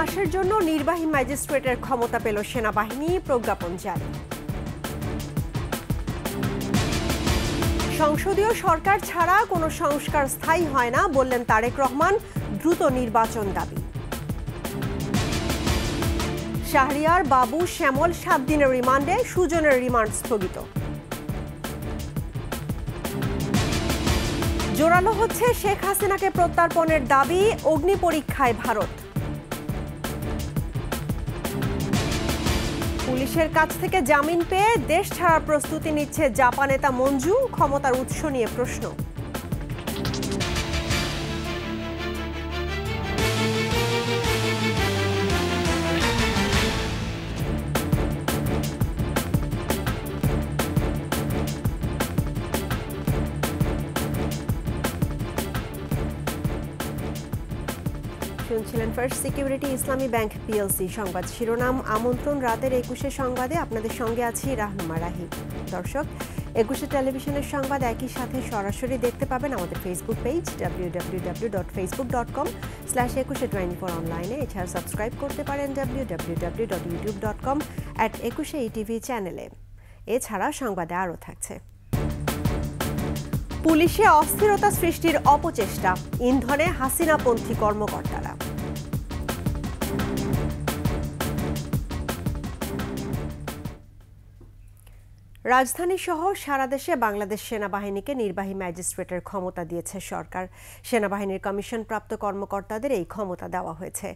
মাসের জন্য নির্বাহী ম্যাজিস্ট্রেটের ক্ষমতা পেল সেনাবাহিনী, প্রজ্ঞাপন জারি। সংসদীয় সরকার ছাড়া কোনো সংস্কার স্থায়ী হয় না বললেন তারেক রহমান, দ্রুত নির্বাচন দাবি। শাহরিয়ার, বাবু, শ্যামল 7 দিনের রিমান্ডে, সুজনের রিমান্ড স্থগিত। জোরালো হচ্ছে শেখ হাসিনাকে প্রত্যর্পণের দাবি, অগ্নি পরীক্ষায় ভারত। পুলিশের কাছ থেকে জামিন পেয়ে দেশ ছাড়ার প্রস্তুতি নিচ্ছে জাপা নেতা মঞ্জু, ক্ষমতার উৎস নিয়ে প্রশ্ন। শুনছিলেন ফার্স্ট সিকিউরিটি ইসলামী ব্যাংক পিএলসি সংবাদ শিরোনাম। আমন্ত্রণ রাতের 21 সংবাদে আপনাদের সঙ্গে আছি রাহনুমা রাহি। দর্শক, 21 টেলিভিশনের সংবাদ একই সাথে সরাসরি দেখতে পাবেন আমাদের ফেসবুক পেজ www.facebook.com/2124 অনলাইনে। এছাড়া সাবস্ক্রাইব করতে পারেন www.youtube.com/21etv চ্যানেলে। এছাড়া সংবাদে আরও থাকছে: পুলিশে অস্থিরতা সৃষ্টির অপচেষ্টা, ইন্ধনে হাসিনাপন্থী কর্মকর্তারা। রাজধানী সহ সারা দেশে বাংলাদেশ সেনাবাহিনীকে নির্বাহী ম্যাজিস্ট্রেটের ক্ষমতা দিয়েছে সরকার। সেনাবাহিনীর কমিশনপ্রাপ্ত কর্মকর্তাদের এই ক্ষমতা দেওয়া হয়েছে।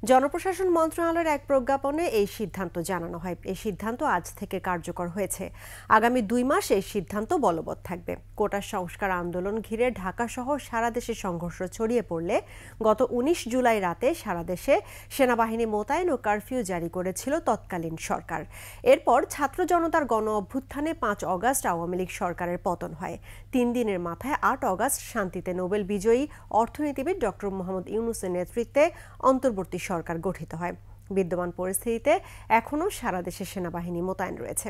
জনপ্রশাসন মন্ত্রণালয়ের এক প্রজ্ঞাপনে এই সিদ্ধান্ত জানানো হয়। এই সিদ্ধান্ত আজ থেকে কার্যকর হয়েছে। আগামী 2 মাস এই সিদ্ধান্ত বলবৎ থাকবে। কোটা সংস্কার আন্দোলন ঘিরে ঢাকা সহ সারা দেশে সংঘর্ষ ছড়িয়ে পড়লে গত 19 জুলাই রাতে সারা দেশে সেনাবাহিনী মোতায়েন ও কারফিউ জারি করেছিল তৎকালীন সরকার। এরপর ছাত্র জনতার গণ অভ্যুত্থানে 5 অগাস্ট আওয়ামী লীগ সরকারের পতন হয়। 3 দিনের মাথায় 8 অগাস্ট শান্তিতে নোবেল বিজয়ী অর্থনীতিবিদ ডক্টর মোহাম্মদ ইউনূসের নেতৃত্বে অন্তর্বর্তী সরকার গঠিত হয়। বিদ্যমান পরিস্থিতিতে এখনও সারা দেশে সেনাবাহিনী মোতায়েন রয়েছে।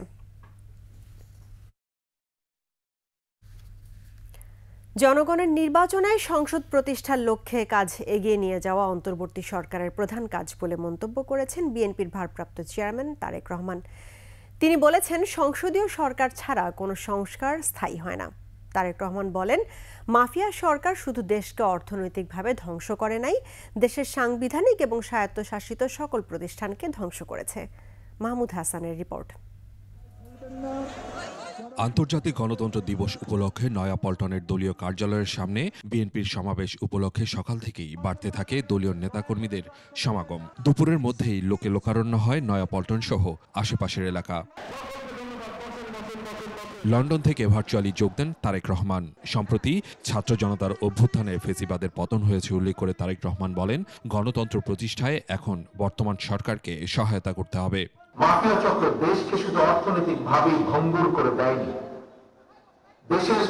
জনগণের নির্বাচনে সংসদ প্রতিষ্ঠার লক্ষ্যে কাজ এগিয়ে নিয়ে যাওয়া অন্তর্বর্তী সরকারের প্রধান কাজ বলে মন্তব্য করেছেন বিএনপির ভারপ্রাপ্ত চেয়ারম্যান তারেক রহমান। তিনি বলেছেন, সংসদীয় সরকার ছাড়া কোনো সংস্কার স্থায়ী হয় না। তারেক রহমান বলেন, মাফিয়া সরকার শুধু দেশকে অর্থনৈতিকভাবে ধ্বংস করে নাই, দেশের সাংবিধানিক এবং স্বায়ত্তশাসিত সকল প্রতিষ্ঠানকে ধ্বংস করেছে। মাহমুদ হাসানের রিপোর্ট। আন্তর্জাতিক গণতন্ত্র দিবস উপলক্ষে নয়াপল্টনের দলীয় কার্যালয়ের সামনে বিএনপির সমাবেশ উপলক্ষে সকাল থেকেই বাড়তে থাকে দলীয় নেতাকর্মীদের সমাগম। দুপুরের মধ্যেই লোকে লোকারণ্য হয় নয়াপল্টন সহ আশেপাশের এলাকা। লন্ডন থেকে ভার্চুয়ালি যোগ দেন তারেক রহমান। সম্প্রতি ছাত্র জনতার অভ্যুত্থানে ফেসিবাদের পতন হয়েছে উল্লেখ করে তারেক রহমান বলেন, গণতন্ত্র প্রতিষ্ঠায় এখন বর্তমান সরকারকে সহায়তা করতে হবে। মাফিয়া চক্র দেশকে শুধু অর্থনৈতিকভাবেই ভঙ্গুর করে দেয়নি, দেশের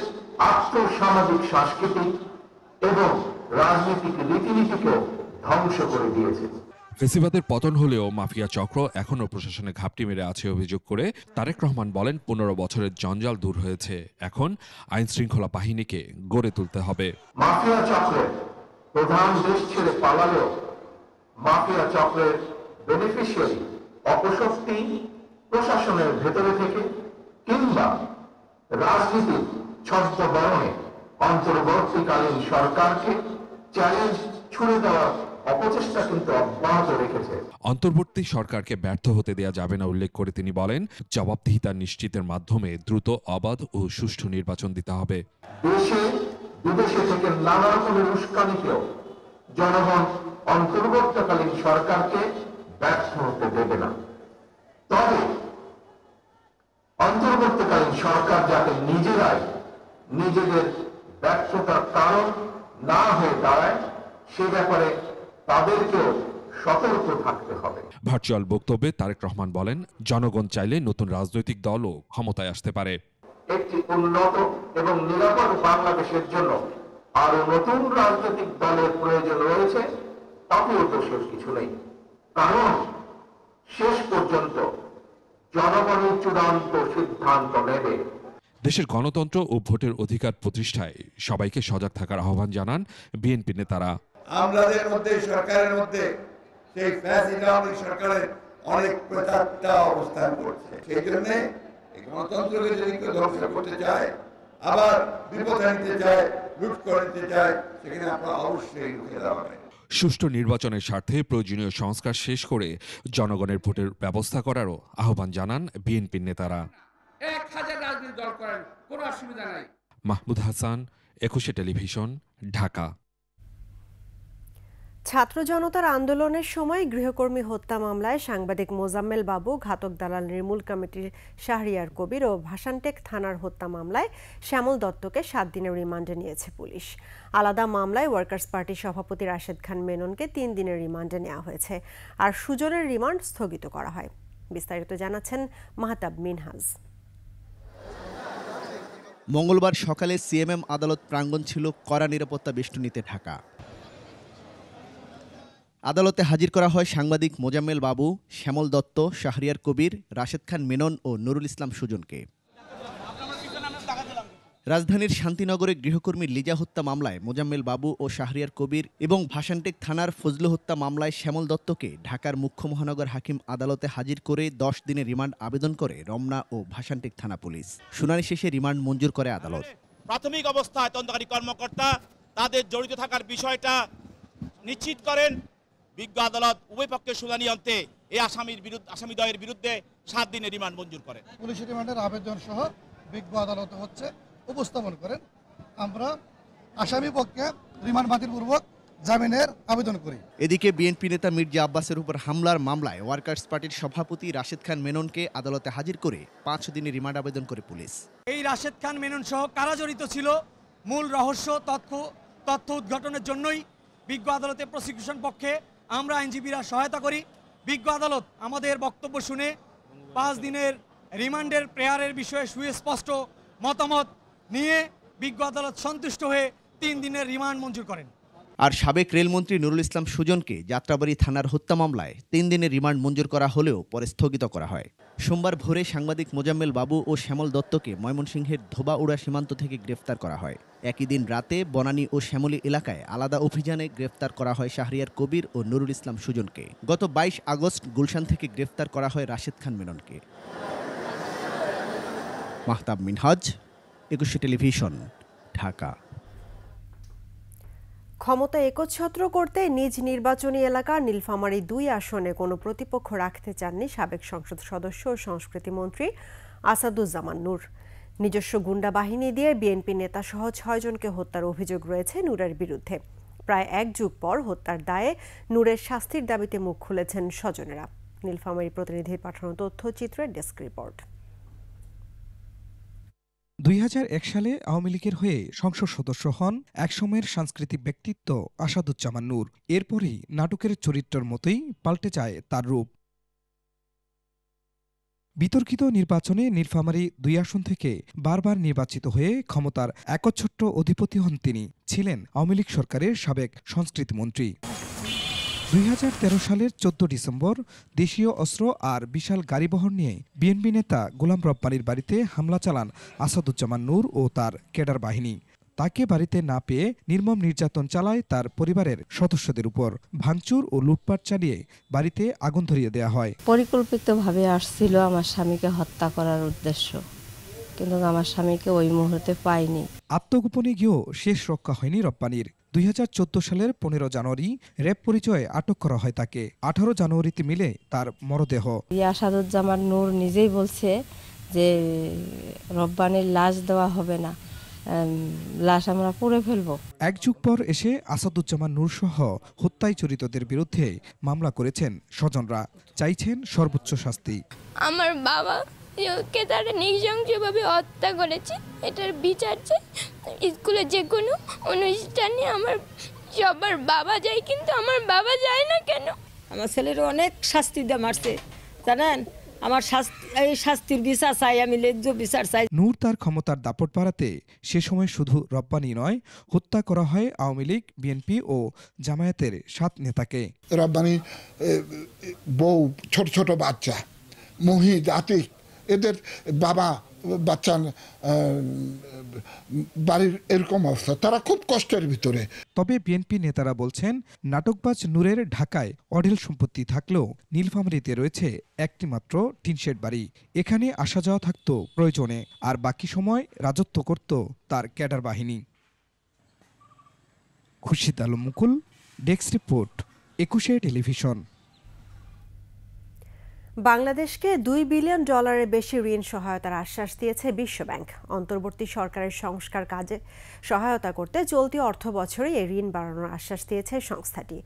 আর্থসামাজিক, সাংস্কৃতিক এবং রাজনৈতিক রীতিনীতিকেও ধ্বংস করে দিয়েছে। ফেসিবাদের পতন হলেও মাফিয়া চক্র এখনও প্রশাসনে ঘাপটি মেরে আছে অভিযোগ করে তারেক রহমান বলেন, 15 বছরের জঞ্জাল দূর হয়েছে, এখন আইন শৃঙ্খলা বাহিনীকে গড়ে তুলতে হবে। মাফিয়া চক্রের প্রধান দেশ ছেড়ে পালালেও মাফিয়া চক্রের বেনিফিশিয়ারি অপশক্তি প্রশাসনের ভেতরে থেকে কিংবা রাজনীতির ছদ্মবরণে অন্তর্বর্তীকালীন সরকারকে চ্যালেঞ্জ ছুড়ে দেওয়ার অপচেষ্টা কিন্তু অব্যাহত রেখেছে। অন্তর্বর্তী সরকারকে ব্যর্থ হতে দেয়া যাবে না উল্লেখ করে তিনি বলেন, জবাবদিহিতা নিশ্চিতের মাধ্যমে দ্রুত, অবাধ ও সুষ্ঠু নির্বাচন দিতে হবে। দেশে বিদেশে থেকে নানা রকমের উস্কানিতেও জনগণ অন্তর্বর্তীকালীন সরকারকে ব্যর্থ হতে দেবে না। তবে অন্তর্বর্তীকালীন সরকার যাতে নিজেরাই নিজেদের ব্যর্থতার কারণ না হয়ে দাঁড়ায়, সে ব্যাপারে তাদেরকেও সতর্ক থাকতে হবে। ভার্চুয়াল বক্তব্যে তারেক রহমান বলেন, জনগণ চাইলে নতুন রাজনৈতিক দলও ক্ষমতায় আসতে পারে। একটি উন্নত এবং নিরাপদ বাংলাদেশের জন্য আরো নতুন রাজনৈতিক দলের প্রয়োজন রয়েছে, তাতেও দোষের কিছু নেই। কারণ শেষ পর্যন্ত জনগণই চূড়ান্ত সিদ্ধান্ত নেবে। দেশের গণতন্ত্র ও ভোটের অধিকার প্রতিষ্ঠায় সবাইকে সজাগ থাকার আহ্বান জানান বিএনপি নেতারা। আমাদের মধ্যে, সরকারের মধ্যে সেই ফ্যাসিস্ট আওয়ামী সরকারের অনেক প্রেতাত্মা অবস্থান করছে। সেই জন্য এই গণতন্ত্রকে যদি কেউ ধ্বংস করতে চায়, আবার বিপদ আনতে চায়, লুট করতে চায়, সেখানে আপনারা অবশ্যই রুখে দাঁড়াবেন। সুষ্ঠু নির্বাচনের স্বার্থে প্রয়োজনীয় সংস্কার শেষ করে জনগণের ভোটের ব্যবস্থা করারও আহ্বান জানান বিএনপির নেতারা। 1000 রাজনৈতিক দল করেন, কোনো অসুবিধা নাই। মাহমুদ হাসান, 21 টেলিভিশন, ঢাকা। ছাত্র জনতার আন্দোলনের সময় গৃহকর্মী হত্যা মামলায় সাংবাদিক মোজাম্মেল বাবু, ঘাতক দালাল নির্মূল কমিটির শাহরিয়ার কবির ও ভাসানটেক থানার হত্যা মামলায় শ্যামল দত্তকে 7 দিনের রিমান্ডে নিয়েছে পুলিশ। আলাদা মামলায় ওয়ার্কার্স পার্টির সভাপতি রাশেদ খান মেননকে 3 দিনের রিমান্ডে নেওয়া হয়েছে, আর সুজনের রিমান্ড স্থগিত করা হয়। বিস্তারিত জানাচ্ছেন মাহতাব মিনহাজ। মঙ্গলবার সকালে সিএমএম আদালত প্রাঙ্গণ ছিল কড়া নিরাপত্তা বেষ্টনীতে ঢাকা। আদালতে হাজির করা হয় সাংবাদিক মোজাম্মেল বাবু, শ্যামল দত্ত, শাহরিয়ার কবির, রাশেদ খান মেনন ও নুরুল ইসলাম সুজনকে। রাজধানীর শান্তিনগরে গৃহকর্মী লিজা হত্যা মামলায় মোজাম্মেল বাবু ও শাহরিয়ার কবির এবং ভাসানটেক থানার ফজলু হত্যা মামলায় শ্যামল দত্তকে ঢাকার মুখ্য মহানগর হাকিম আদালতে হাজির করে 10 দিনের রিমান্ড আবেদন করে রমনা ও ভাসানটেক থানা পুলিশ। শুনানি শেষে রিমান্ড মঞ্জুর করে আদালত। প্রাথমিক অবস্থায় তদন্তকারী কর্মকর্তা তাদের জড়িত থাকার বিষয়টা নিশ্চিত করেন। বিজ্ঞ আদালত উভয় পক্ষের শুনানি অন্তে এই আসামিদ্বয়ের বিরুদ্ধে 7 দিনের রিমান্ড মঞ্জুর করেন। পুলিশ রিমান্ডের আবেদন সহ বিজ্ঞ আদালত উপস্থাপন করেন। আমরা আসামি পক্ষে রিমান্ড বাতিলপূর্বক জামিনের আবেদন করি। এদিকে বিএনপি নেতা মির্জা আব্বাসের উপর হামলার মামলায় ওয়ার্কার্স পার্টির সভাপতি রাশেদ খান মেননকে আদালতে হাজির করে 5 দিনের রিমান্ড আবেদন করে পুলিশ। এই রাশেদ খান মেনন সহ কারা জড়িত ছিল মূল রহস্য তথ্য উদ্ঘাটনের জন্যই বিজ্ঞ আদালতে প্রসিকিউশন পক্ষে আমরা আইনজীবীরা সহায়তা করি। বিজ্ঞ আদালত আমাদের বক্তব্য শুনে 5 দিনের রিমান্ডের প্রেয়ারের বিষয়ে সুস্পষ্ট মতামত নিয়ে বিজ্ঞ আদালত সন্তুষ্ট হয়ে 3 দিনের রিমান্ড মঞ্জুর করেন। আর সাবেক রেলমন্ত্রী নুরুল ইসলাম সুজনকে যাত্রাবাড়ী থানার হত্যা মামলায় 3 দিনের রিমান্ড মঞ্জুর করা হলেও পরে স্থগিত করা হয়। সোমবার ভোরে সাংবাদিক মোজাম্মেল বাবু ও শ্যামল দত্তকে ময়মনসিংহের ধোবাউড়া সীমান্ত থেকে গ্রেফতার করা হয়। একই দিন রাতে বনানী ও শ্যামলী এলাকায় আলাদা অভিযানে গ্রেফতার করা হয় শাহরিয়ার কবির ও নুরুল ইসলাম সুজনকে। গত 22 আগস্ট গুলশান থেকে গ্রেফতার করা হয় রাশেদ খান মেননকে। মাহতাব মিনহাজ, 21 টেলিভিশন, ঢাকা। ক্ষমতা একচ্ছত্র করতে নিজ নির্বাচনী এলাকা নীলফামারী 2 আসনে কোনো প্রতিপক্ষ রাখতে চাননি সাবেক সংসদ সদস্য ও সংস্কৃতি মন্ত্রী আসাদুজ্জামান নূর। নিজস্ব গুন্ডা বাহিনী দিয়ে বিএনপি নেতা সহ 6 জনকে হত্যার অভিযোগ রয়েছে নূরের বিরুদ্ধে। প্রায় 1 যুগ পর হত্যার দায়ে নূরের শাস্তির দাবিতে মুখ খুলেছেন স্বজনেরা। নীলফামারী প্রতিনিধির পাঠানো তথ্যচিত্রের ডেস্ক রিপোর্ট। 2001 সালে আওয়ামী লীগের হয়ে সংসদ সদস্য হন একসময়ের সাংস্কৃতিক ব্যক্তিত্ব আসাদুজ্জামান নূর। এরপরই নাটকের চরিত্রের মতোই পাল্টে যায় তার রূপ। বিতর্কিত নির্বাচনে নীলফামারী 2 আসন থেকে বারবার নির্বাচিত হয়ে ক্ষমতার একচ্ছত্র অধিপতি হন তিনি। ছিলেন আওয়ামী লীগ সরকারের সাবেক সংস্কৃতি মন্ত্রী। 2013 সালের 14 ডিসেম্বর দেশীয় অস্ত্র আর বিশাল গাড়িবহর নিয়ে বিএনপি নেতা গোলাম রব্বানীর বাড়িতে হামলা চালান আসাদুজ্জামান নূর ও তার ক্যাডার বাহিনী। তাকে বাড়িতে না পেয়ে নির্মম নির্যাতন চালায় তার পরিবারের সদস্যদের উপর। ভাঙচুর ও লুটপাট চালিয়ে বাড়িতে আগুন ধরিয়ে দেয়া হয়। পরিকল্পিতভাবে আসছিল আমার স্বামীকে হত্যা করার উদ্দেশ্য, কিন্তু আমার স্বামীকে ওই মুহূর্তে পাইনি। আত্মগোপনে গিয়েও শেষ রক্ষা হয়নি রব্বানীর। 2014 সালের 15 জানুয়ারি র্যাব পরিচয়ে আটক করা হয় তাকে। 18 জানুয়ারিতে মিলে তার মরদেহ। আসাদুজ্জামান নূর নিজেই বলছে যে রব্বানীর লাশ দেওয়া হবে না, লাশ আমরা পুড়ে ফেলবো। 1 যুগ পর এসে আসাদুজ্জামান নূর সহ হত্যায় জড়িতদের বিরুদ্ধে মামলা করেছেন স্বজনরা। চাইছেন সর্বোচ্চ শাস্তি। আমার বাবা কে তারা নৃশংসভাবে হত্যা করেছে, এটার বিচার চাই। স্কুলে যে কোনো অনুষ্ঠানে আমার সবার বাবা যায়, কিন্তু আমার বাবা যায় না কেন? আমার ছেলের অনেক শাস্তি দিয়ে মারছে, জানেন। আমার এই শাস্তির বিচার চাই, আমি ন্যায্য বিচার চাই। নূর তার ক্ষমতার দাপট বাড়াতে সে সময় শুধু রব্বানী নয়, হত্যা করা হয় আওয়ামী লীগ, বিএনপি ও জামায়াতের 7 নেতাকে। রব্বানী বউ, ছোট ছোট বাচ্চা, মহিদ, আতিক, এদের বাবা বাচ্চা বাড়ির এরকম অবস্থা, তারা খুব কষ্টের ভিতরে। তবে বিএনপি নেতারা বলছেন, নাটকবাজ নূরের ঢাকায় অঢেল সম্পত্তি থাকলেও নীলফামারীতে রয়েছে একটি মাত্র টিনশেড বাড়ি। এখানে আসা যাওয়া থাকতো প্রয়োজনে, আর বাকি সময় রাজত্ব করত তার ক্যাডার বাহিনী। খুরশিদ আলম মুকুল, ডেস্ক রিপোর্ট, 21 টেলিভিশন। বাংলাদেশকে $2 বিলিয়ন বেশি ঋণ সহায়তার আশ্বাস দিয়েছে বিশ্বব্যাংক। অন্তর্বর্তী সরকারের সংস্কার কাজে সহায়তা করতে চলতি অর্থ বছরে এই ঋণ বাড়ানোর আশ্বাস দিয়েছে সংস্থাটি।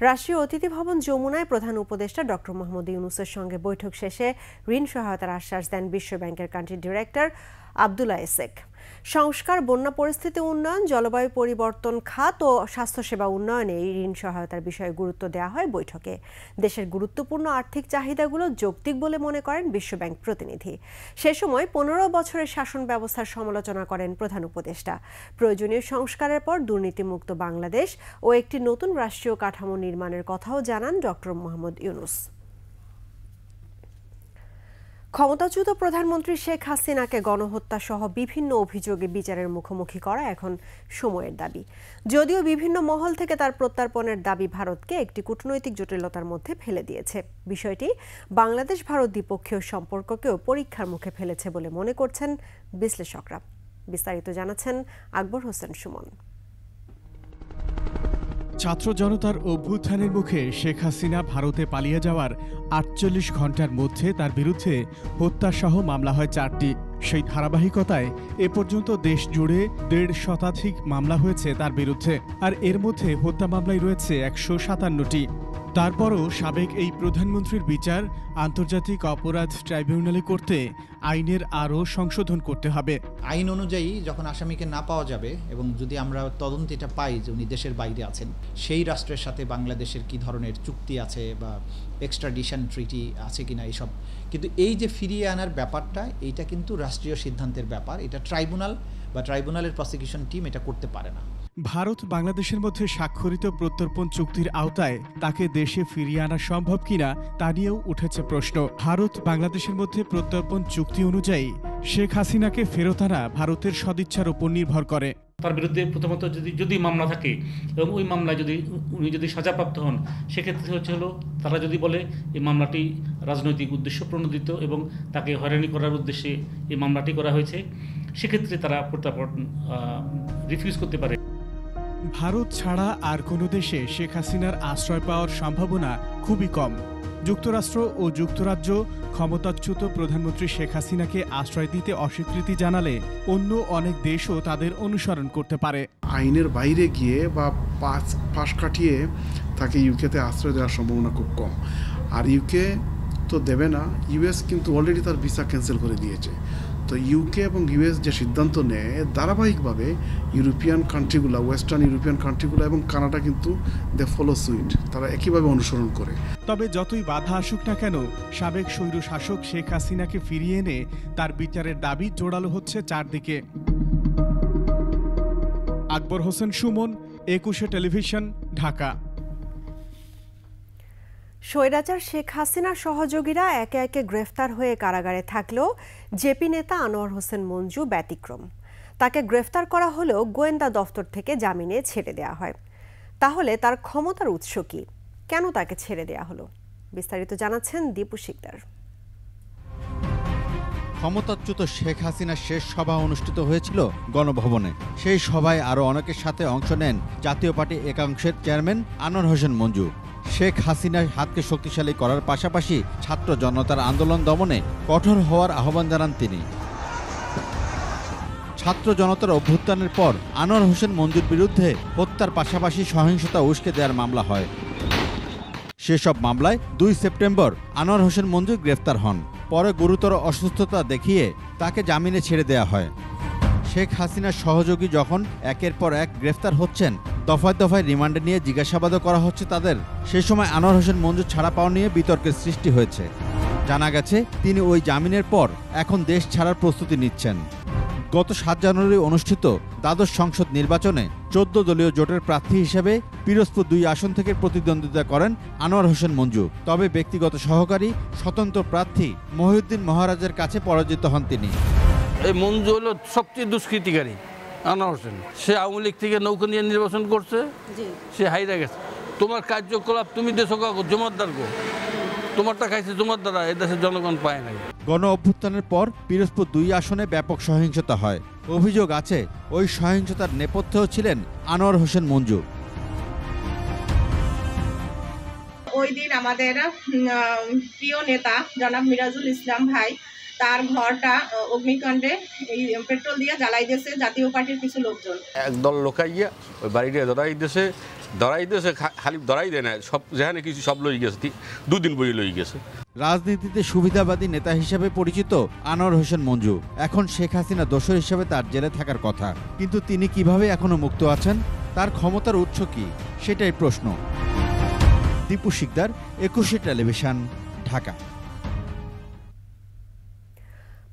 রাষ্ট্রীয় অতিথি ভবন যমুনায় প্রধান উপদেষ্টা ডক্টর মোহাম্মদ ইউনূসের সঙ্গে বৈঠক শেষে ঋণ সহায়তার আশ্বাস দেন বিশ্বব্যাংকের কান্ট্রি ডিরেক্টর আব্দুল্লাহ এসেক। সংস্কার, বন্যা পরিস্থিতি উন্নয়ন, জলবায়ু পরিবর্তন খাত ও স্বাস্থ্যসেবা উন্নয়নে এই ঋণ সহায়তার বিষয়ে গুরুত্ব দেওয়া হয় বৈঠকে। দেশের গুরুত্বপূর্ণ আর্থিক চাহিদাগুলো যৌক্তিক বলে মনে করেন বিশ্বব্যাংক প্রতিনিধি। সে সময় 15 বছরের শাসন ব্যবস্থার সমালোচনা করেন প্রধান উপদেষ্টা। প্রয়োজনীয় সংস্কারের পর দুর্নীতিমুক্ত বাংলাদেশ ও একটি নতুন রাষ্ট্রীয় কাঠামো নির্মাণের কথাও জানান ডক্টর মোহাম্মদ ইউনূস। ক্ষমতাচ্যুত প্রধানমন্ত্রী শেখ হাসিনাকে গণহত্যা সহ বিভিন্ন অভিযোগে বিচারের মুখোমুখি করা এখন সময়ের দাবি। যদিও বিভিন্ন মহল থেকে তার প্রত্যর্পণের দাবি ভারতকে একটি কূটনৈতিক জটিলতার মধ্যে ফেলে দিয়েছে। বিষয়টি বাংলাদেশ ভারত দ্বিপক্ষীয় সম্পর্ককেও পরীক্ষার মুখে ফেলেছে বলে মনে করছেন বিশ্লেষকরা। বিস্তারিত জানাচ্ছেন আকবর হোসেন সুমন। ছাত্র জনতার অভ্যুত্থানের মুখে শেখ হাসিনা ভারতে পালিয়ে যাওয়ার ৪৮ ঘণ্টার মধ্যে তার বিরুদ্ধে হত্যাসহ মামলা হয় ৪টি। সেই ধারাবাহিকতায় এ পর্যন্ত দেশ জুড়ে ১৫০ শতাধিক মামলা হয়েছে তার বিরুদ্ধে, আর এর মধ্যে হত্যা মামলায় রয়েছে ১৫৭টি। তারপরও সাবেক এই প্রধানমন্ত্রীর বিচার আন্তর্জাতিক অপরাধ ট্রাইব্যুনালে করতে আইনের আরও সংশোধন করতে হবে। আইন অনুযায়ী যখন আসামিকে না পাওয়া যাবে এবং যদি আমরা তদন্তে পাই যে উনি দেশের বাইরে আছেন, সেই রাষ্ট্রের সাথে বাংলাদেশের কি ধরনের চুক্তি আছে বা এক্সট্রাডিশন ট্রিটি আছে কিনা এইসব। কিন্তু এই যে ফিরিয়ে আনার ব্যাপারটা, এইটা কিন্তু রাষ্ট্রীয় সিদ্ধান্তের ব্যাপার। এটা ট্রাইব্যুনাল বা ট্রাইব্যুনালের প্রসিকিউশন টিম এটা করতে পারে না। ভারত বাংলাদেশের মধ্যে স্বাক্ষরিত প্রত্যর্পণ চুক্তির আওতায় তাকে দেশে ফিরিয়ে আনা সম্ভব কিনা তা নিয়েও উঠেছে প্রশ্ন। ভারত বাংলাদেশের মধ্যে প্রত্যর্পণ চুক্তি অনুযায়ী শেখ হাসিনাকে ফেরত আনা ভারতের সদিচ্ছার উপর নির্ভর করে। তার বিরুদ্ধে প্রথমত যদি মামলা থাকে এবং ওই মামলায় উনি যদি সাজাপ্রাপ্ত হন, সেক্ষেত্রে হলো তারা যদি বলে এই মামলাটি রাজনৈতিক উদ্দেশ্য প্রণোদিত এবং তাকে হয়রানি করার উদ্দেশ্যে এই মামলাটি করা হয়েছে, সেক্ষেত্রে তারা প্রত্যর্পণ রিফিউজ করতে পারে। ভারত ছাড়া আর কোনো দেশে শেখ হাসিনার আশ্রয় পাওয়ার সম্ভাবনা খুবই কম। যুক্তরাষ্ট্র ও যুক্তরাজ্য ক্ষমতাচ্যুত প্রধানমন্ত্রী শেখ হাসিনাকে আশ্রয় দিতে অস্বীকৃতি জানালে অন্য অনেক দেশও তাদের অনুসরণ করতে পারে। আইনের বাইরে গিয়ে বা পাশ কাটিয়ে তাকে ইউকেতে আশ্রয় দেওয়ার সম্ভাবনা খুব কম। আর ইউকে তো দেবে না, ইউএস কিন্তু অলরেডি তার ভিসা ক্যান্সেল করে দিয়েছে। তো ইউকে এবং ইউএস যে সিদ্ধান্ত নেয়, ধারাবাহিকভাবে ইউরোপিয়ান কান্ট্রিগুলো, ওয়েস্টার্ন ইউরোপিয়ান কান্ট্রিগুলো এবং কানাডা কিন্তু দে ফলো সুইট, তারা একইভাবে অনুসরণ করে। তবে যতই বাধা আসুক না কেন, সাবেক স্বৈর শাসক শেখ হাসিনাকে ফিরিয়ে এনে তার বিচারের দাবি জোরালো হচ্ছে চারদিকে। আকবর হোসেন সুমন, 21 টেলিভিশন, ঢাকা। স্বৈরাচার শেখ হাসিনার সহযোগীরা একে একে গ্রেফতার হয়ে কারাগারে থাকলেও জেপি নেতা আনোয়ার হোসেন মঞ্জু ব্যতিক্রম। তাকে গ্রেফতার করা হলেও গোয়েন্দা দফতর থেকে জামিনে ছেড়ে দেওয়া হয়। তাহলে তার ক্ষমতার উৎস কি? কেন তাকে ছেড়ে দেওয়া হলো? বিস্তারিত জানাচ্ছেন দীপু শিকদার। ক্ষমতাচ্যুত শেখ হাসিনার শেষ সভা অনুষ্ঠিত হয়েছিল গণভবনে। সেই সভায় আরও অনেকের সাথে অংশ নেন জাতীয় পার্টি একাংশের চেয়ারম্যান আনোয়ার হোসেন মঞ্জু। শেখ হাসিনার হাতকে শক্তিশালী করার পাশাপাশি ছাত্র জনতার আন্দোলন দমনে কঠোর হওয়ার আহ্বান জানান তিনি। ছাত্র জনতার অভ্যুত্থানের পর আনোয়ার হোসেন মঞ্জুর বিরুদ্ধে হত্যার পাশাপাশি সহিংসতা উস্কে দেওয়ার মামলা হয়। সেসব মামলায় 2 সেপ্টেম্বর আনোয়ার হোসেন মঞ্জু গ্রেফতার হন। পরে গুরুতর অসুস্থতা দেখিয়ে তাকে জামিনে ছেড়ে দেওয়া হয়। শেখ হাসিনার সহযোগী যখন একের পর এক গ্রেফতার হচ্ছেন, দফায় দফায় রিমান্ডে নিয়ে জিজ্ঞাসাবাদও করা হচ্ছে তাদের, সে সময় আনোয়ার হোসেন মঞ্জু ছাড়া পাওয়া নিয়ে বিতর্কের সৃষ্টি হয়েছে। জানা গেছে তিনি ওই জামিনের পর এখন দেশ ছাড়ার প্রস্তুতি নিচ্ছেন। গত 7 জানুয়ারি অনুষ্ঠিত দ্বাদশ সংসদ নির্বাচনে 14 দলীয় জোটের প্রার্থী হিসেবে পিরোজপুর 2 আসন থেকে প্রতিদ্বন্দ্বিতা করেন আনোয়ার হোসেন মঞ্জু। তবে ব্যক্তিগত সহকারী স্বতন্ত্র প্রার্থী মহিউদ্দিন মহারাজের কাছে পরাজিত হন তিনি। এই মঞ্জু হলো সবচেয়ে দুষ্কৃতিকারী আনোয়ার হোসেন। সে আওয়ামী লীগ থেকে নৌকা নিয়ে নির্বাচন করছে, সে হাইরা গেছে। তোমার কার্যকলাপ তুমি দেশক জমাদ্দার গো, তোমারটা খাইছে জমাদ্দারা, এই দেশের জনগণ পায় নাই। গণ অভ্যুত্থানের পর পিরোজপুর 2 আসনে ব্যাপক সহিংসতা হয়। অভিযোগ আছে ওই সহিংসতার নেপথ্যেও ছিলেন আনোয়ার হোসেন মঞ্জু। ওই দিন আমাদের প্রিয় নেতা জনাব মিরাজুল ইসলাম ভাই তার ঘরটা অগ্নিকাণ্ডে এই পেট্রোল দিয়ে জ্বালাই দিয়েছে জাতীয় পার্টির কিছু লোকজন। একদল লোকাইয়া ওই বাড়িটা ধরাই দিয়েছে, খালি ধরাই দেয় না, সব যেখানে কিছু সব লই গেছে, 2 দিন বই লই গেছে। রাজনীতিতে সুবিধাবাদী নেতা হিসেবে পরিচিত আনোয়ার হোসেন মঞ্জু এখন শেখ হাসিনা দোসর হিসেবে তার জেলে থাকার কথা, কিন্তু তিনি কিভাবে এখনো মুক্ত আছেন, তার ক্ষমতার উৎস কি, সেটাই প্রশ্ন। দীপু শিকদার, 21 টেলিভিশন, ঢাকা।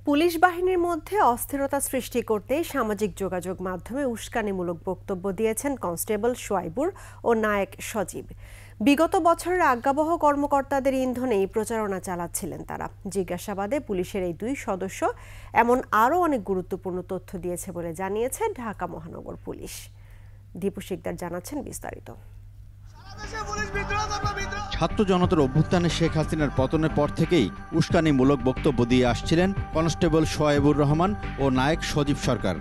পুলিশ বাহিনীর মধ্যে অস্থিরতা সৃষ্টি করতে সামাজিক যোগাযোগ মাধ্যমে উস্কানিমূলক বক্তব্য দিয়েছেন কনস্টেবল সোয়াইবুর ও নায়েক সজীব। বিগত বছরের আজ্ঞাবহ কর্মকর্তাদের ইন্ধনেই প্রচারণা চালাচ্ছিলেন তারা। জিজ্ঞাসাবাদে পুলিশের এই 2 সদস্য এমন আরও অনেক গুরুত্বপূর্ণ তথ্য দিয়েছে বলে জানিয়েছে ঢাকা মহানগর পুলিশ। দীপু শিকদার জানাচ্ছেন বিস্তারিত। ছাত্র জনতার অভ্যুত্থানে শেখ হাসিনার পতনের পর থেকেই উস্কানিমূলক বক্তব্য দিয়ে আসছিলেন কনস্টেবল সোয়াইবুর রহমান ও নায়েক সজীব সরকার।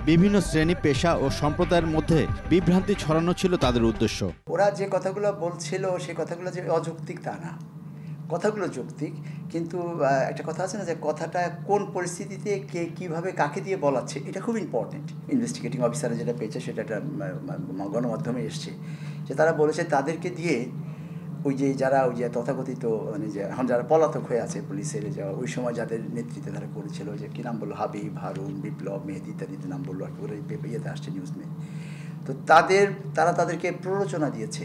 বিভিন্ন শ্রেণী, পেশা ও সম্প্রদায়ের মধ্যে বিভ্রান্তি ছড়ানো ছিল তাদের উদ্দেশ্য। ওরা যে কথাগুলো বলছিল সে কথাগুলো যে অযৌক্তিক তা না, কথাগুলো যৌক্তিক, কিন্তু একটা কথা আছে না যে কথাটা কোন পরিস্থিতিতে কে কীভাবে কাকে দিয়ে বলাচ্ছে, এটা খুব ইম্পর্টেন্ট। ইনভেস্টিগেটিং অফিসারে যেটা পেয়েছে সেটা একটা গণমাধ্যমে এসছে যে তারা বলেছে তাদেরকে দিয়ে ওই যে তথাকথিত মানে যে এখন যারা পলাতক হয়ে আছে পুলিশের, ওই সময় যাদের নেতৃত্বে তারা করেছিল, যে কী নাম বললো, হাবিব, হারুন, বিপ্লব, মেহেদি ইত্যাদিতে নাম বললো, ওরা ইয়েতে আসছে নিউজ মে। তো তারা তাদেরকে প্ররোচনা দিয়েছে,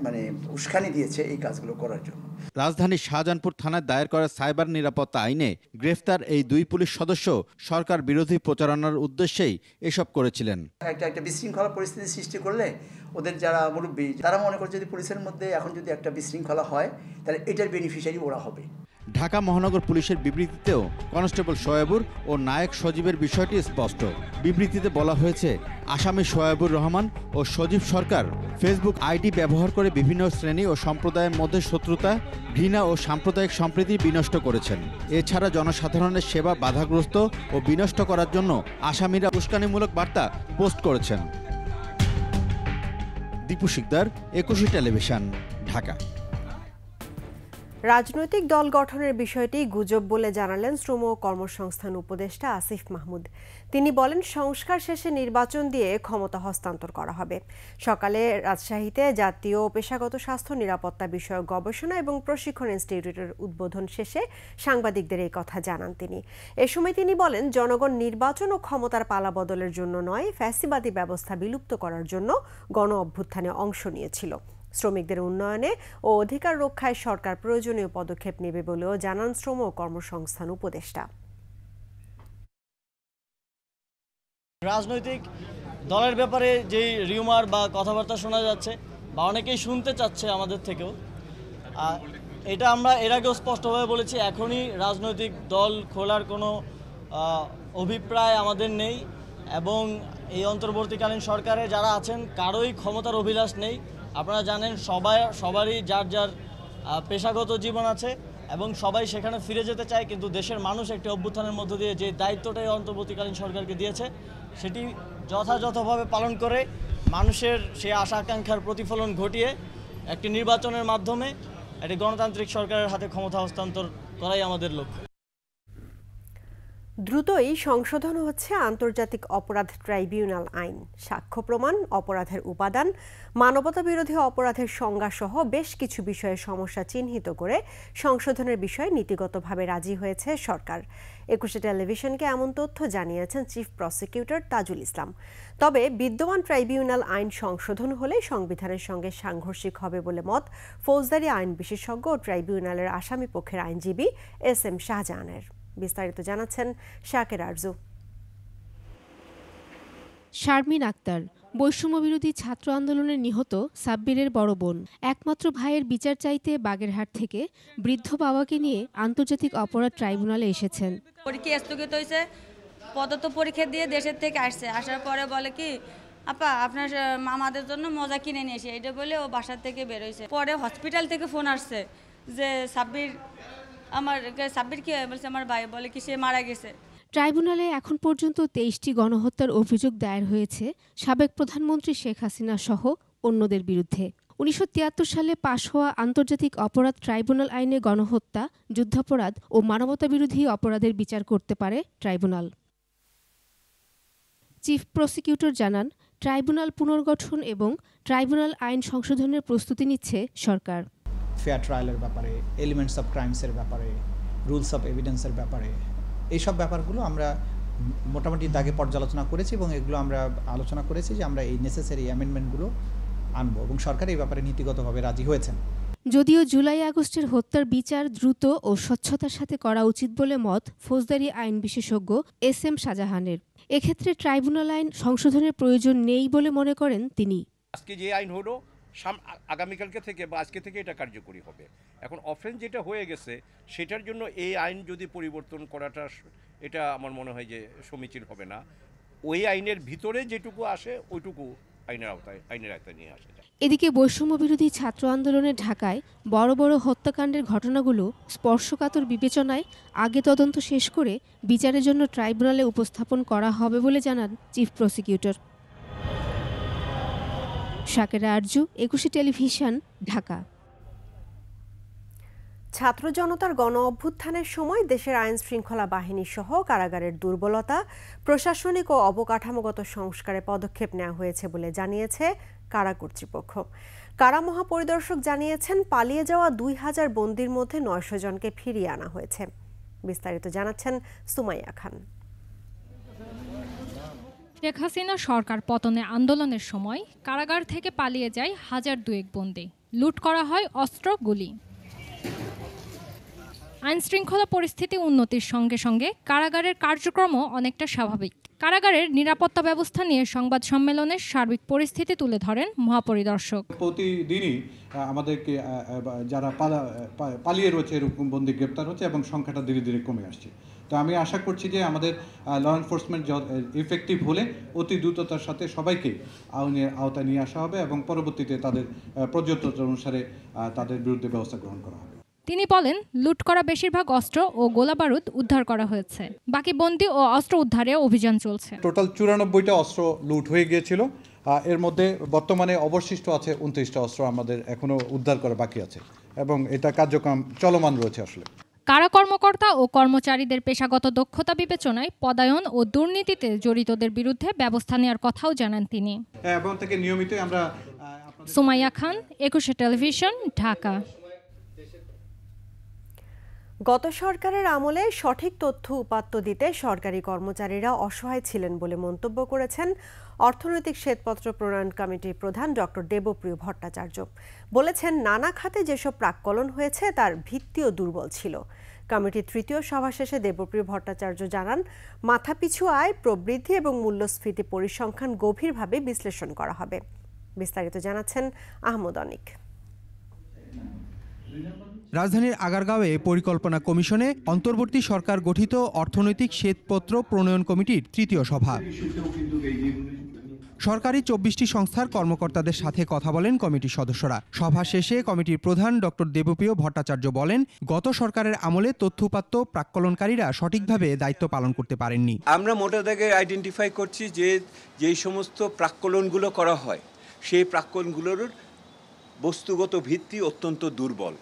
মানে উস্কানি দিয়েছে এই কাজগুলো করার জন্য। রাজধানীর শাহজাহানপুর থানায় দায়ের করা সাইবার নিরাপত্তা আইনে গ্রেফতার এই 2 পুলিশ সদস্য সরকার বিরোধী প্রচারণার উদ্দেশ্যেই এসব করেছিলেন। একটা বিশৃঙ্খলা পরিস্থিতি সৃষ্টি করলে ওদের যারা মুরব্বী তারা মনে করে যদি পুলিশের মধ্যে এখন যদি একটা বিশৃঙ্খলা হয় তাহলে এটার বেনিফিশিয়ারি ওরা হবে। ঢাকা মহানগর পুলিশের বিবৃতিতেও কনস্টেবল সোয়াইবুর ও নায়েক সজীবের বিষয়টি স্পষ্ট। বিবৃতিতে বলা হয়েছে, আসামি সোয়াইবুর রহমান ও সজীব সরকার ফেসবুক আইডি ব্যবহার করে বিভিন্ন শ্রেণী ও সম্প্রদায়ের মধ্যে শত্রুতা, ঘৃণা ও সাম্প্রদায়িক সম্প্রীতি বিনষ্ট করেছেন। এছাড়া জনসাধারণের সেবা বাধাগ্রস্ত ও বিনষ্ট করার জন্য আসামিরা উস্কানিমূলক বার্তা পোস্ট করেছেন। দীপু শিকদার, 21 টেলিভিশন, ঢাকা। রাজনৈতিক দল গঠনের বিষয়টি গুজব বলে জানালেন শ্রম ও কর্মসংস্থান উপদেষ্টা আসিফ মাহমুদ। তিনি বলেন, সংস্কার শেষে নির্বাচন দিয়ে ক্ষমতা হস্তান্তর করা হবে। সকালে রাজশাহীতে জাতীয় পেশাগত স্বাস্থ্য নিরাপত্তা বিষয়ক গবেষণা এবং প্রশিক্ষণ ইনস্টিটিউটের উদ্বোধন শেষে সাংবাদিকদের এই কথা জানান তিনি। এ সময় তিনি বলেন, জনগণ নির্বাচন ও ক্ষমতার পালাবদলের জন্য নয়, ফ্যাসিবাদী ব্যবস্থা বিলুপ্ত করার জন্য গণ অভ্যুত্থানে অংশ নিয়েছিল। শ্রমিকদের উন্নয়নে ও অধিকার রক্ষায় সরকার প্রয়োজনীয় পদক্ষেপ নেবে বলেও জানান শ্রম ও কর্মসংস্থান উপদেষ্টা। রাজনৈতিক দলের ব্যাপারে যে রিউমার বা কথাবার্তা শোনা যাচ্ছে বা অনেকেই শুনতে চাচ্ছে আমাদের থেকেও, এটা আমরা এর আগেও স্পষ্টভাবে বলেছি, এখনই রাজনৈতিক দল খোলার কোনো অভিপ্রায় আমাদের নেই এবং এই অন্তর্বর্তীকালীন সরকারে যারা আছেন কারোই ক্ষমতার অভিলাষ নেই। আপনারা জানেন সবারই যার যার পেশাগত জীবন আছে এবং সবাই সেখানে ফিরে যেতে চায়, কিন্তু দেশের মানুষ একটি অভ্যুত্থানের মধ্য দিয়ে যে দায়িত্বটাই অন্তর্বর্তীকালীন সরকারকে দিয়েছে সেটি যথাযথভাবে পালন করে মানুষের সেই আশা আকাঙ্ক্ষার প্রতিফলন ঘটিয়ে একটি নির্বাচনের মাধ্যমে একটি গণতান্ত্রিক সরকারের হাতে ক্ষমতা হস্তান্তর করাই আমাদের লক্ষ্য। দ্রুতই সংশোধন হচ্ছে আন্তর্জাতিক অপরাধ ট্রাইব্যুনাল আইন। সাক্ষ্য প্রমাণ, অপরাধের উপাদান, মানবতা বিরোধী অপরাধের সংজ্ঞা সহ বেশ কিছু বিষয়ে সমস্যা চিহ্নিত করে সংশোধনের বিষয়ে নীতিগতভাবে রাজি হয়েছে সরকার। 21 টেলিভিশনকে এমন তথ্য জানিয়েছেন চিফ প্রসিকিউটর তাজুল ইসলাম। তবে বিদ্যমান ট্রাইব্যুনাল আইন সংশোধন হলে সংবিধানের সঙ্গে সাংঘর্ষিক হবে বলে মত ফৌজদারি আইন বিশেষজ্ঞ ও ট্রাইব্যুনালের আসামি পক্ষের আইনজীবী এস এম শাহজাহানের। বিস্তারিত জানাচ্ছেন শাকের আরজু। শারমিন আক্তার বৈষম্যবিরোধী ছাত্র আন্দোলনে নিহত সাব্বিরের বড় বোন। একমাত্র ভাইয়ের বিচার চাইতে বাগেরহাট থেকে বৃদ্ধ বাবাকে নিয়ে আন্তর্জাতিক অপরাধ ট্রাইব্যুনালে এসেছেন। পরীক্ষা স্থগিত হয়েছে, পদত পরীক্ষা দিয়ে দেশের থেকে আসছে, আসার পরে বলে কি আপা আপনার আমাদের জন্য মজা কিনে নিয়ে এসে, এটা বলে ও বাসার থেকে বেরোইছে। পরে হসপিটাল থেকে ফোন আসছে যে সাব্বির কি বলছে, আমার ভাই বলে কি সে মারা গেছে। ট্রাইব্যুনালে এখন পর্যন্ত 23টি গণহত্যার অভিযোগ দায়ের হয়েছে সাবেক প্রধানমন্ত্রী শেখ হাসিনা সহ অন্যদের বিরুদ্ধে। 1973 সালে পাশ হওয়া আন্তর্জাতিক অপরাধ ট্রাইব্যুনাল আইনে গণহত্যা, যুদ্ধাপরাধ ও মানবতাবিরোধী অপরাধের বিচার করতে পারে ট্রাইব্যুনাল। চিফ প্রসিকিউটর জানান, ট্রাইব্যুনাল পুনর্গঠন এবং ট্রাইব্যুনাল আইন সংশোধনের প্রস্তুতি নিচ্ছে সরকার। ফেয়ার ট্রায়ালের ব্যাপারে, এলিমেন্টস অফ ক্রাইমসের ব্যাপারে, রুলস অফ এভিডেন্সের ব্যাপারে, এইসব ব্যাপারগুলো আমরা মোটামুটি দাগে পর্যালোচনা করেছি এবং এগুলো আমরা আলোচনা করেছি যে আমরা এই নেসেসারি অ্যামেন্ডমেন্টগুলো আনবো এবং সরকার এই ব্যাপারে নীতিগতভাবে রাজি হয়েছেন। যদিও জুলাই আগস্টের হত্যার বিচার দ্রুত ও স্বচ্ছতার সাথে করা উচিত বলে মত ফৌজদারি আইন বিশেষজ্ঞ SM শাহজাহানের। এক্ষেত্রে ট্রাইব্যুনাল আইন সংশোধনের প্রয়োজন নেই বলে মনে করেন তিনি। আজকে যে আইন হলো আগামীকালকে থেকে বা আজকে থেকে এটা কার্যকরী হবে। এখন অফেন্স যেটা হয়ে গেছে সেটার জন্য এই আইন যদি পরিবর্তন করাটা, এটা আমার মনে হয় যে সমীচীন হবে না। ওই আইনের ভিতরে যেটুকু আসে ওইটুকু আইনের আওতায় নিয়ে আসে। এদিকে বৈষম্যবিরোধী ছাত্র আন্দোলনে ঢাকায় বড় বড় হত্যাকাণ্ডের ঘটনাগুলো স্পর্শকাতর বিবেচনায় আগে তদন্ত শেষ করে বিচারের জন্য ট্রাইব্যুনালে উপস্থাপন করা হবে বলে জানান chief prosecutor. Shakera Arju, 21 television, Dhaka. ছাত্র জনতার গণ অভ্যুত্থানের সময় দেশের আইন শৃঙ্খলা বাহিনী সহ কারাগারের দুর্বলতা, প্রশাসনিক ও অবকাঠামোগত সংস্কারে পদক্ষেপ নেওয়া হয়েছে বলে জানিয়েছে কারা কর্তৃপক্ষ। কারা মহাপরিদর্শক জানিয়েছেন, পালিয়ে যাওয়া 2000 বন্দীর মধ্যে 900 জনকে ফিরিয়ে আনা হয়েছে। বিস্তারিত জানাচ্ছেন সুমাইয়া খান। শেখ হাসিনা সরকার পতনে আন্দোলনের সময় কারাগার থেকে পালিয়ে যায় 1002 বন্দী। লুট করা হয় অস্ত্র, গুলি। আইন শৃঙ্খলা পরিস্থিতি উন্নতির সঙ্গে সঙ্গে কারাগারের কার্যক্রমও অনেকটা স্বাভাবিক। কারাগারের নিরাপত্তা ব্যবস্থা নিয়ে সংবাদ সম্মেলনে সার্বিক পরিস্থিতি তুলে ধরেন মহাপরিদর্শক। প্রতিদিনই আমাদেরকে যারা পালিয়ে রয়েছে এরকম বন্দী গ্রেপ্তার হচ্ছে এবং সংখ্যাটা ধীরে ধীরে কমে আসছে। তো আমি আশা করছি যে আমাদের ল এনফোর্সমেন্ট ইফেক্টিভ হলে অতি দ্রুততার সাথে সবাইকে আইনের আওতায় নিয়ে আসা হবে এবং পরবর্তীতে তাদের পর্যটন অনুসারে তাদের বিরুদ্ধে ব্যবস্থা গ্রহণ করা হবে। তিনি বলেন, লুট করা বেশিরভাগ অস্ত্র ও গোলাবারুদ উদ্ধার করা হয়েছে। বাকি বন্দী ও অস্ত্র উদ্ধারে অভিযান চলছে। টোটাল 94টা অস্ত্র লুট হয়ে গিয়েছিল। এর মধ্যে বর্তমানে অবশিষ্ট আছে 29টা অস্ত্র আমাদের এখনো উদ্ধার করা বাকি আছে এবং এটা কার্যক্রম চলমান রয়েছে। আসলে কারা কর্মকর্তা ও কর্মচারীদের পেশাগত দক্ষতা বিবেচনায় পদায়ন ও দুর্নীতিতে জড়িতদের বিরুদ্ধে ব্যবস্থা নেওয়ার কথাও জানান তিনি। এবং থেকে নিয়মিত আমরা। সুমাইয়া খান, 21 টেলিভিশন, ঢাকা। গত সরকারের আমলে সঠিক তথ্য উপাত্ত দিতে সরকারি কর্মচারীরা অসহায় ছিলেন বলে মন্তব্য করেছেন অর্থনৈতিক শ্বেতপত্র প্রণয়ন কমিটির প্রধান ডক্টর দেবপ্রিয় ভট্টাচার্য। বলেছেন, নানা খাতে যেসব প্রাক্কলন হয়েছে তার ভিত্তিও দুর্বল ছিল। কমিটির 3য় সভা শেষে দেবপ্রিয় ভট্টাচার্য জানান, মাথাপিছু আয়, প্রবৃদ্ধি এবং মূল্যস্ফীতি পরিসংখ্যান গভীরভাবে বিশ্লেষণ করা হবে। বিস্তারিত জানাচ্ছেন আহমদ অনিক। রাজধানীর আগারগাঁওয়ে পরিকল্পনা কমিশনে অন্তর্বর্তী সরকার গঠিত অর্থনৈতিক শ্বেতপত্র প্রণয়ন কমিটির 3য় সভা। সরকারি 24টি সংস্থার কর্মকর্তাদের সাথে কথা বলেন কমিটির সদস্যরা। সভা শেষে কমিটির প্রধান ডক্টর দেবপ্রিয় ভট্টাচার্য বলেন, গত সরকারের আমলে তথ্যউপাত্ত প্রাক্কলনকারীরা সঠিকভাবে দায়িত্ব পালন করতে পারেননি। আমরা মোটা দাগে আইডেন্টিফাই করছি যে যেই সমস্ত প্রাক্কলনগুলো করা হয় সেই প্রাক্কলনগুলোর বস্তুগত ভিত্তি অত্যন্ত দুর্বল।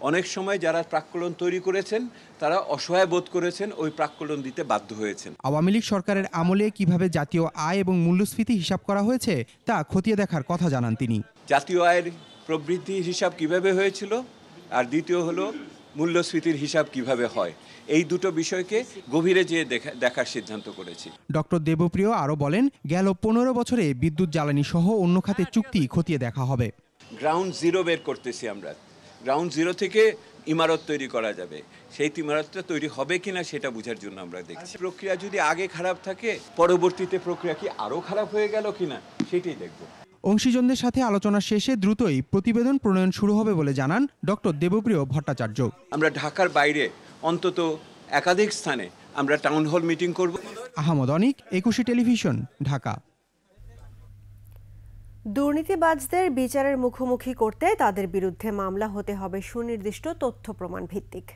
অনেক সময় যারা প্রাক্কলন তৈরি করেছেন তারা অসহায় বোধ করেছেন, ওই প্রাক্কলন দিতে বাধ্য হয়েছেন। আওয়ামী লীগ সরকারের আমলে কিভাবে জাতীয় আয় এবং মূল্যস্ফীতি হিসাব করা হয়েছে তা খতিয়ে দেখার কথা জানান তিনি। জাতীয় আয়ের প্রবৃদ্ধি হিসাব কিভাবে হয়েছিল আর দ্বিতীয় হলো মূল্যস্ফীতির হিসাব কিভাবে হয়, এই দুটো বিষয়কে গভীরে যেয়ে দেখার সিদ্ধান্ত করেছি। ডক্টর দেবপ্রিয় আরও বলেন, গেল 15 বছরে বিদ্যুৎ জ্বালানি সহ অন্য খাতের চুক্তি খতিয়ে দেখা হবে। গ্রাউন্ড জিরো বের করতেছি আমরা। গ্রাউন্ড জিরো থেকে ইমারত তৈরি করা যাবে, সেই ইমারতটা তৈরি হবে কিনা সেটা বোঝার জন্য আমরা দেখছি। প্রক্রিয়া যদি আগে খারাপ থাকে, পরবর্তীতে প্রক্রিয়া কি আরও খারাপ হয়ে গেল কিনা সেটাই দেখব। অংশীজনদের সাথে আলোচনা শেষে দ্রুতই প্রতিবেদন প্রণয়ন শুরু হবে বলে জানান ডক্টর দেবপ্রিয় ভট্টাচার্য। আমরা ঢাকার বাইরে অন্তত একাধিক স্থানে আমরা টাউন হল মিটিং করব। আহমদ অনিক, একুশে টেলিভিশন, ঢাকা। দুর্নীতিবাজদের বিচারের মুখোমুখি করতে তাদের বিরুদ্ধে মামলা হতে হবে সুনির্দিষ্ট তথ্য প্রমাণ ভিত্তিক।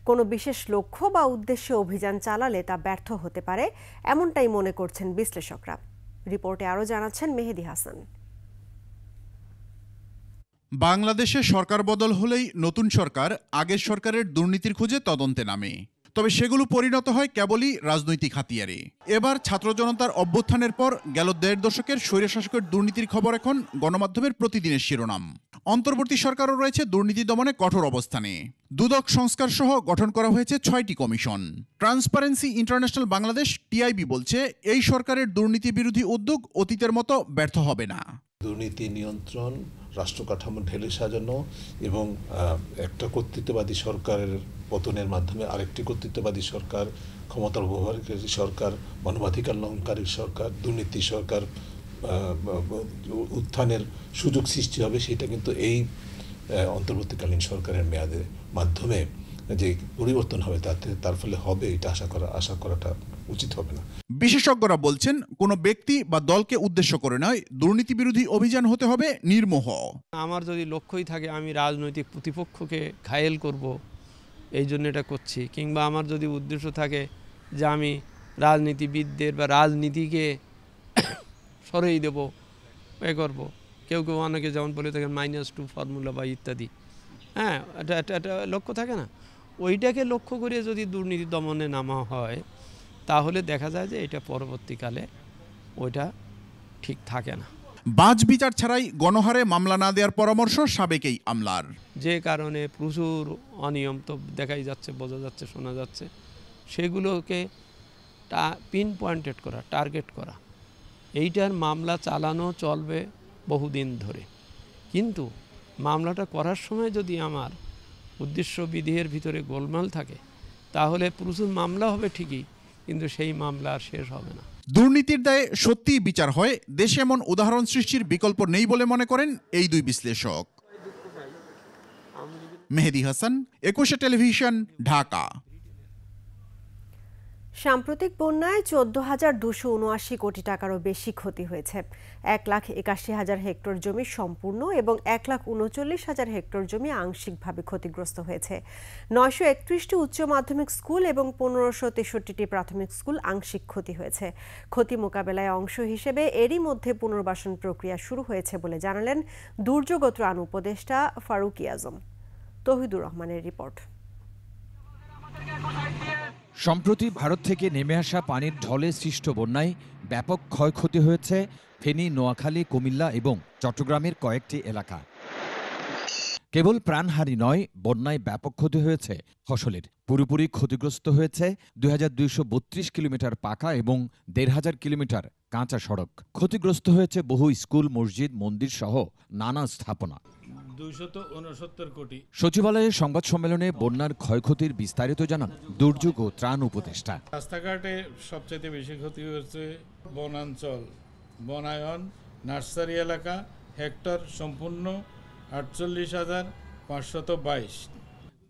কোনো বিশেষ লক্ষ্য বা উদ্দেশ্যে অভিযান চালালে তা ব্যর্থ হতে পারে, এমনটাই মনে করছেন বিশ্লেষকরা। রিপোর্টে আরও জানাচ্ছেন মেহেদি হাসান। বাংলাদেশে সরকার বদল হলেই নতুন সরকার আগের সরকারের দুর্নীতির খুঁজে তদন্তে নামে, তবে সেগুলো পরিণত হয় কেবলই রাজনৈতিক হাতিয়ারে। এবার ছাত্র জনতার অভ্যুত্থানের পর গেল ১.৫ দশকের স্বৈরশাসকের দুর্নীতির খবর এখন গণমাধ্যমের প্রতিদিনের শিরোনাম। অন্তর্বর্তী সরকারও রয়েছে দুর্নীতি দমনে কঠোর অবস্থানে। দুদক সংস্কার সহ গঠন করা হয়েছে ৬টি commission. Transparency international Bangladesh TIB বলছে এই সরকারের দুর্নীতি বিরোধী উদ্যোগ অতীতের মতো ব্যর্থ হবে না। দুর্নীতি নিয়ন্ত্রণ, রাষ্ট্র কাঠামো ঢেলে সাজানো এবং একটা কর্তৃত্ববাদী সরকারের পতনের মাধ্যমে আরেকটি কর্তৃত্ববাদী সরকার, ক্ষমতার ব্যবহারকারী সরকার, মানবাধিকার লঙ্ঘনকারী সরকার, দুর্নীতি সরকার উত্থানের সুযোগ সৃষ্টি হবে, সেটা কিন্তু এই অন্তর্বর্তীকালীন সরকারের মেয়াদের মাধ্যমে যে পরিবর্তন হবে তার ফলে হবে, এটা আশা করাটা উচিত হবে না। বিশেষজ্ঞরা বলছেন কোনো ব্যক্তি বা দলকে উদ্দেশ্য করে নয়, দুর্নীতি বিরোধী অভিযান হতে হবে নির্মোহ। আমার যদি লক্ষ্যই থাকে আমি রাজনৈতিক প্রতিপক্ষকে ঘায়েল করব, এই জন্য এটা করছি, কিংবা আমার যদি উদ্দেশ্য থাকে যে আমি রাজনীতিবিদদের বা রাজনীতিকে সরিয়ে দেব, এ করব, কেউ কেউ অনেকে যেমন বলে থাকেন -2 ফর্মুলা বা ইত্যাদি, হ্যাঁ, এটা লক্ষ্য থাকে না, ওইটাকে লক্ষ্য করে যদি দুর্নীতি দমনে নামা হয় তাহলে দেখা যায় যে এটা পরবর্তীকালে ওইটা ঠিক থাকে না। বাজ বিচার ছাড়াই গণহারে মামলা না দেওয়ার পরামর্শ সাবেকেই আমলার। যে কারণে প্রচুর অনিয়ম তো দেখাই যাচ্ছে, বোঝা যাচ্ছে, শোনা যাচ্ছে, সেগুলোকে পিন পয়েন্টেড করা, টার্গেট করা, এইটার মামলা চালানো চলবে বহুদিন ধরে। কিন্তু মামলাটা করার সময় যদি আমার উদ্দেশ্য বিধির ভিতরে গোলমাল থাকে তাহলে প্রচুর মামলা হবে ঠিকই, কিন্তু সেই মামলা আর শেষ হবে না। দুর্নীতির দায়ে সত্যিই বিচার হয়, দেশে এমন উদাহরণ সৃষ্টির বিকল্প নেই বলে মনে করেন এই দুই বিশ্লেষক। মেহেদি হাসান, একুশে টেলিভিশন, ঢাকা। সাম্প্রতিক বন্যায় 14,279 কোটি টাকারও বেশি ক্ষতি হয়েছে। 1,81,000 হেক্টর জমি সম্পূর্ণ এবং 1,39,000 হেক্টর জমি আংশিকভাবে ক্ষতিগ্রস্ত হয়েছে। 931টি উচ্চ মাধ্যমিক স্কুল এবং 1563টি প্রাথমিক স্কুল আংশিক ক্ষতি হয়েছে। ক্ষতি মোকাবেলায় অংশ হিসেবে এরই মধ্যে পুনর্বাসন প্রক্রিয়া শুরু হয়েছে বলে জানালেন দুর্যোগ ও ত্রাণ উপদেষ্টা ফারুকী আজম। তৌহিদুর রহমানের রিপোর্ট। সম্প্রতি ভারত থেকে নেমে আসা পানির ঢলে সৃষ্ট বন্যায় ব্যাপক ক্ষয়ক্ষতি হয়েছে ফেনী, নোয়াখালী, কুমিল্লা এবং চট্টগ্রামের কয়েকটি এলাকা। কেবল প্রাণহানি নয়, বন্যায় ব্যাপক ক্ষতি হয়েছে ফসলের। পুরোপুরি ক্ষতিগ্রস্ত হয়েছে 2232 কিলোমিটার পাকা এবং 1500 কিলোমিটার কাঁচা সড়ক। ক্ষতিগ্রস্ত হয়েছে বহু স্কুল, মসজিদ, মন্দির সহ নানা স্থাপনা। 269 কোটি। সচিবালয়ের সংবাদ সম্মেলনে বন্যার ক্ষয়ক্ষতির বিস্তারিত জানান দুর্যোগ ও ত্রাণ উপদেষ্টা। রাস্তাঘাটে সবচেয়ে বেশি ক্ষতি হয়েছে বনাঞ্চল, বনায়ন, নার্সারি এলাকা, হেক্টর সম্পূর্ণ 48,522।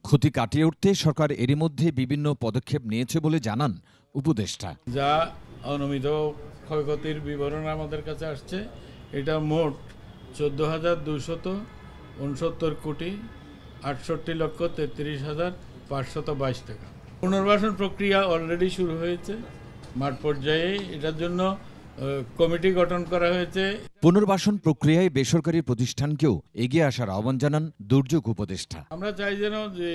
ক্ষতি কাটিয়ে উঠতে সরকার এরই মধ্যে বিভিন্ন পদক্ষেপ নিয়েছে বলে জানান উপদেষ্টা। যা অনুমিত ক্ষয়ক্ষতির বিবরণ আমাদের কাছে আসছে, এটা মোট 14,269 কোটি 68,33,522 টাকা। পুনর্বাসন প্রক্রিয়া অলরেডি শুরু হয়েছে মাঠ পর্যায়ে, এটার জন্য কমিটি গঠন করা হয়েছে। পুনর্বাসন প্রক্রিয়ায় বেসরকারি প্রতিষ্ঠানকেও এগিয়ে আসার আহ্বান জানান দুর্যোগ উপদেষ্টা। আমরা চাই যেন যে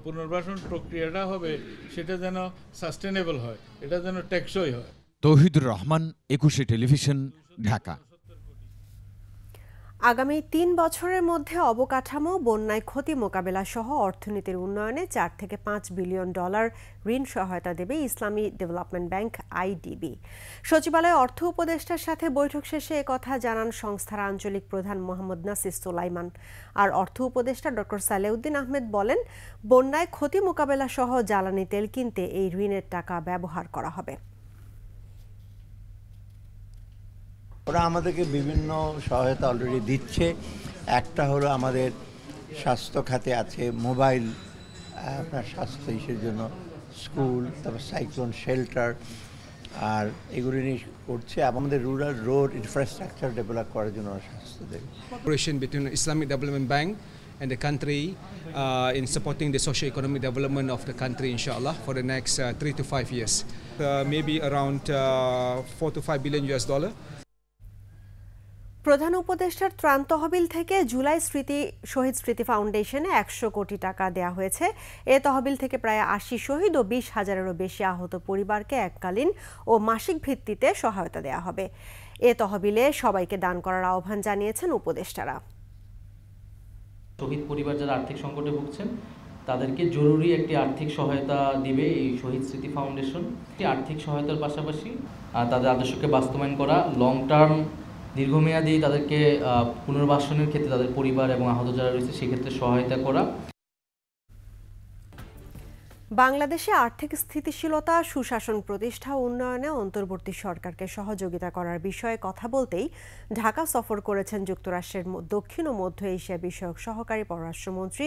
পুনর্বাসন প্রক্রিয়াটা হবে সেটা যেন সাস্টেনেবল হয়, এটা যেন টেকসই হয়। তৌহিদুর রহমান, একুশে টেলিভিশন, ঢাকা। আগামী ৩ বছরের মধ্যে অবকাঠামো, বন্যায় ক্ষতি মোকাবেলা সহ অর্থনীতির উন্নয়নে 4 থেকে 5 বিলিয়ন ডলার ঋণ সহায়তা দেবে ইসলামী ডেভেলপমেন্ট ব্যাংক আইডিবি। সচিবালয়ে অর্থ উপদেষ্টার সাথে বৈঠক শেষে একথা জানান সংস্থার আঞ্চলিক প্রধান মোহাম্মদ নাসির সুলাইমান। আর অর্থ উপদেষ্টা ডক্টর সালেউদ্দিন আহমেদ বলেন, বন্যায় ক্ষতি মোকাবেলা সহ জ্বালানি তেল কিনতে এই ঋণের টাকা ব্যবহার করা হবে। ওরা আমাদেরকে বিভিন্ন সহায়তা অলরেডি দিচ্ছে। একটা হলো আমাদের স্বাস্থ্য খাতে আছে মোবাইল আপনার স্বাস্থ্য ইস্যুর জন্য স্কুল, তারপর সাইক্লোন শেল্টার, আর এগুলি নিয়ে করছে। আমাদের রুরাল রোড ইনফ্রাস্ট্রাকচার ডেভেলপ করার জন্য স্বাস্থ্য দেবে। Cooperation between Islamic Development Bank and the country in supporting the socio-economic development of the country, inshallah, for the next 3 to 5 years. Maybe around $4 to $5 billion. প্রধান উপদেষ্টার ত্রাণ তহবিল থেকে জুলাই শহীদ স্মৃতি ফাউন্ডেশনে 100 কোটি টাকা দেয়া হয়েছে। এ তহবিল থেকে প্রায় 80 শহীদ ও 20,000-এরও বেশি আহত পরিবারকে এককালীন ও মাসিক ভিত্তিতে সহায়তা দেয়া হবে। এ তহবিলে সবাইকে দান করার আহ্বান জানিয়েছেন উপদেষ্টারা। শহীদ পরিবার যারা আর্থিক সংকটে ভুগছেন তাদেরকে জরুরি একটি আর্থিক সহায়তা দিবে এই শহীদ স্মৃতি ফাউন্ডেশন। আর্থিক সহায়তার পাশাপাশি তাদের আদর্শকে বাস্তবায়ন করা, লং টার্ম দীর্ঘমেয়াদী তাদেরকে পুনর্বাসনের ক্ষেত্রে তাদের পরিবার এবং আহত যারা রয়েছে সেক্ষেত্রে সহায়তা করা। বাংলাদেশে আর্থিক স্থিতিশীলতা, সুশাসন প্রতিষ্ঠা উন্নয়নে অন্তর্বর্তী সরকারকে সহযোগিতা করার বিষয়ে কথা বলতেই ঢাকা সফর করেছেন যুক্তরাষ্ট্রের দক্ষিণ ও মধ্য এশিয়া বিষয়ক সহকারী পররাষ্ট্রমন্ত্রী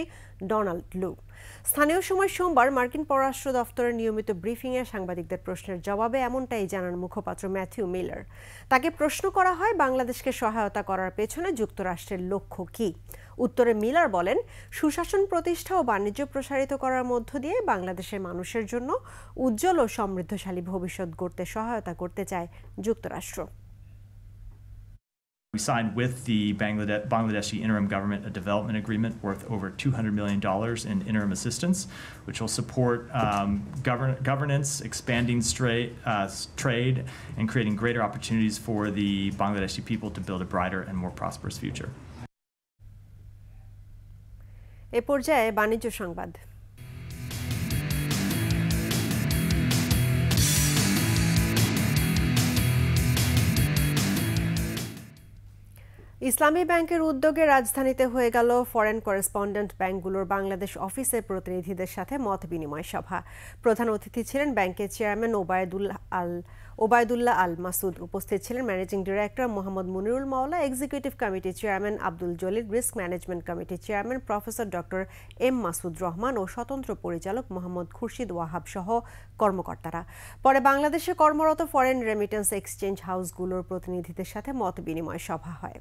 ডোনাল্ড লু। স্থানীয় সময় সোমবার মার্কিন পররাষ্ট্র দফতরের নিয়মিত ব্রিফিংয়ে সাংবাদিকদের প্রশ্নের জবাবে এমনটাই জানান মুখপাত্র ম্যাথিউ মিলার। তাকে প্রশ্ন করা হয়, বাংলাদেশকে সহায়তা করার পেছনে যুক্তরাষ্ট্রের লক্ষ্য কী? উত্তরে মিলার বলেন, সুশাসন প্রতিষ্ঠা ও বাণিজ্য প্রসারিত করার মধ্য দিয়ে বাংলাদেশের মানুষের জন্য উজ্জ্বল ও সমৃদ্ধশালী ভবিষ্যৎ গড়তে সহায়তা করতে চায় যুক্তরাষ্ট্র। We signed with the Bangladeshi interim government a development agreement worth over $200 million in interim assistance, which will support governance, expanding trade, and creating greater opportunities for the Bangladeshi people to build a brighter and more prosperous future. এ পর্যায়ে বাণিজ্য সংবাদ। ইসলামী ব্যাংকের উদ্যোগে রাজধানীতে হয়ে গেল foreign correspondent ব্যাংকগুলোর বাংলাদেশ অফিসের প্রতিনিধিদের সাথে মত বিনিময় সভা। প্রধান অতিথি ছিলেন ব্যাংকের চেয়ারম্যান ওবায়দুল্লাহ আল মাসুদ। উপস্থিত ছিলেন managing director Mohammad Munirul Maola, executive কমিটির chairman Abdul Jalil, risk management কমিটির chairman professor doctor M Masud Rahman ও স্বতন্ত্র পরিচালক মোহাম্মদ খুরশিদ ওয়াহাব সহ কর্মকর্তারা। পরে বাংলাদেশে কর্মরত ফরেন রেমিটেন্স এক্সচেঞ্জ হাউসগুলোর প্রতিনিধিদের সাথে মত বিনিময় সভা হয়।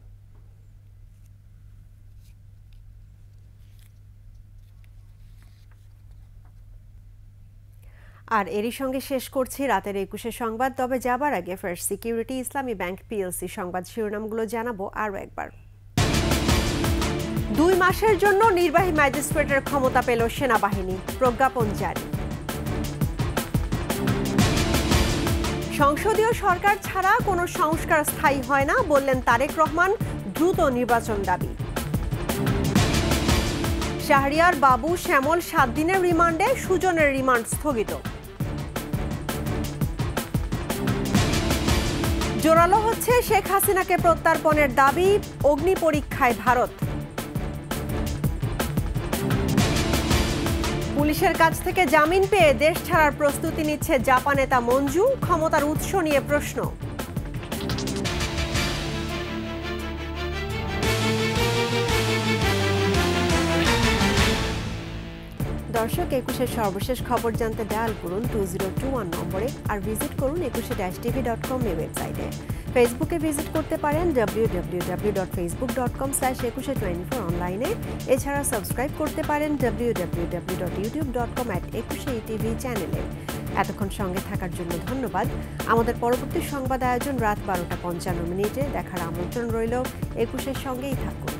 আর এরই সঙ্গে শেষ করছি রাতের 21 সংবাদ। তবে যাবার আগে ফার্স্ট সিকিউরিটি ইসলামী ব্যাংক পিএলসি সংবাদ শিরোনামগুলো জানাবো আরও একবার। 2 মাসের জন্য নির্বাহী ম্যাজিস্ট্রেটের ক্ষমতা পেল সেনাবাহিনী, প্রজ্ঞাপন জারি। সংসদীয় সরকার ছাড়া কোনো সংস্কার স্থায়ী হয় না, বললেন তারেক রহমান, দ্রুত নির্বাচন দাবি। শাহরিয়ার, বাবু, শ্যামল 7 দিনের রিমান্ডে, সুজনের রিমান্ড স্থগিত। জোরালো হচ্ছে শেখ হাসিনাকে প্রত্যর্পণের দাবি, অগ্নি পরীক্ষায় ভারত। পুলিশের কাছ থেকে জামিন পেয়ে দেশ ছাড়ার প্রস্তুতি নিচ্ছে জাপান নেতা মঞ্জু, ক্ষমতার উৎস নিয়ে প্রশ্ন। দর্শক, 21-এর সর্বশেষ খবর জানতে ডায়াল করুন 2021 নম্বরে, আর ভিজিট করুন 21-tv.com ওয়েবসাইটে। ফেসবুকে ভিজিট করতে পারেন www.facebook.com/2124 অনলাইনে। এছাড়া সাবস্ক্রাইব করতে পারেন www.youtube.com/21etv চ্যানেলে। এতক্ষণ সঙ্গে থাকার জন্য ধন্যবাদ। আমাদের পরবর্তী সংবাদ আয়োজন রাত 12টা 55 মিনিটে দেখার আমন্ত্রণ রইল। 21-এর সঙ্গেই থাকুন।